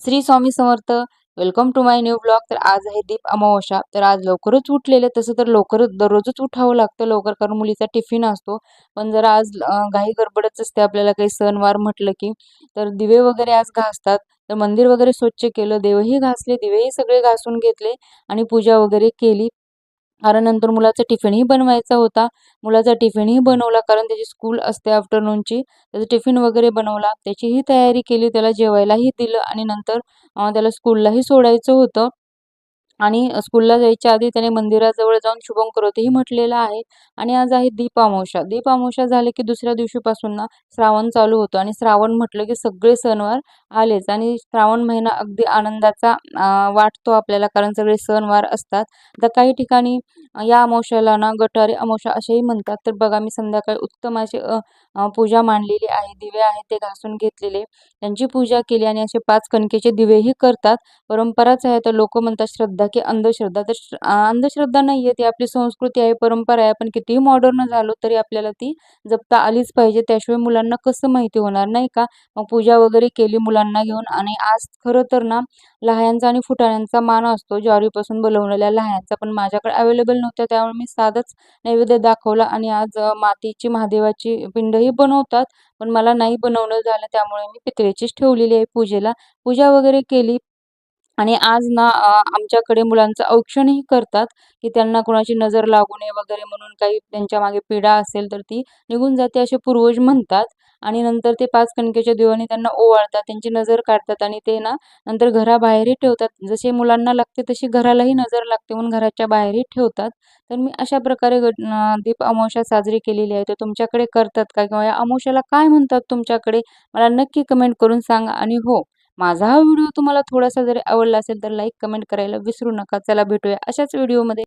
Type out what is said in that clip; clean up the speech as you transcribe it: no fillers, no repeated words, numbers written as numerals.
Shri Swami Samarth. Welcome to my new blog. तर आज आहे दीप अमावस्या. तर आज लवकरच उठलेले. तसं तर लवकरच दररोजच उठावं लागतं लवकर, कारण मुलीचा टिफिन असतो. पण जरा आज घाई गडबडच असते आपल्याला, काही सणवार म्हटलं की. तर दिवे वगैरे आज घासतात. तर मंदिर वगैरे स्वच्छ केलं, देवही घासले, दिवेही सगळे घासून घेतले आणि पूजा वगैरे केली. कारण नंतर मुलाचा टिफिनही बनवायचा होता. मुलाचा टिफिनही बनवला, कारण त्याची स्कूल असते आफ्टरनूनची. त्याचा टिफिन वगैरे बनवला, त्याचीही तयारी केली, त्याला जेवायलाही दिलं आणि नंतर त्याला स्कूललाही सोडायचं होतं. आणि स्कूलला जायच्या आधी त्याने मंदिराजवळ जाऊन शुभम करोतीही म्हटलेलं आहे. आणि आज आहे दीप अमावस्या. दीप अमावस्या झाले की दुसऱ्या दिवशीपासून ना श्रावण चालू होतं आणि श्रावण म्हटलं की सगळे सणवार आलेच आणि श्रावण महिना अगदी आनंदाचा वाटतो आपल्याला, कारण सगळे सणवार असतात. तर काही ठिकाणी या अमावस्याला ना गटारी अमावस्या असेही म्हणतात. तर बघा, मी संध्याकाळी उत्तम अशी पूजा मांडलेली आहे. दिवे आहेत ते घासून घेतलेले, त्यांची पूजा केली आणि असे 5 कणकेचे दिवेही करतात. परंपराच आहे. तर लोक म्हणतात श्रद्धा की अंधश्रद्धा. तर अंधश्रद्धा नाहीये, ती आपली संस्कृती आहे, परंपरा आहे. आपण कितीही मॉडर्न झालो तरी आपल्याला ती जपता आलीच पाहिजे. त्याशिवाय मुलांना कसं माहिती होणार, नाही का? मग पूजा वगैरे केली मुलांना घेऊन. आणि आज खरं तर ना लह्यांचा आणि फुटाण्यांचा मान असतो, ज्वारीपासून बनवलेल्या लह्यांचा. पण माझ्याकडे अवेलेबल नव्हत्या, त्यामुळे मी साधंच नैवेद्य दाखवला. आणि आज मातीची महादेवाची पिंडही बनवतात, पण मला नाही बनवणं झालं, त्यामुळे मी पितळेचीच ठेवलेली आहे पूजेला. पूजा वगैरे केली. आणि आज ना आमच्याकडे मुलांचं औक्षणही करतात, की त्यांना कोणाची नजर लागू नये वगैरे, म्हणून काही त्यांच्या मागे पीडा असेल तर ती निघून जाते असे पूर्वज म्हणतात. आणि नंतर ते 5 कणकेच्या दिव्याने त्यांना ओवाळतात, त्यांची नजर काढतात आणि ते ना नंतर घराबाहेरही ठेवतात. जसे मुलांना लागते तशी घरालाही नजर लागते, म्हणून घराच्या बाहेरही ठेवतात. तर मी अशा प्रकारे दीप अमावस्या साजरी केलेली आहे. तर तुमच्याकडे करतात का? किंवा या अमावस्याला काय म्हणतात तुमच्याकडे? मला नक्की कमेंट करून सांगा. आणि हो, माझा हा व्हिडिओ तुम्हाला थोडासा जरी आवडला असेल तर लाईक, कमेंट करायला विसरू नका. चला भेटूया अशाच व्हिडिओमध्ये.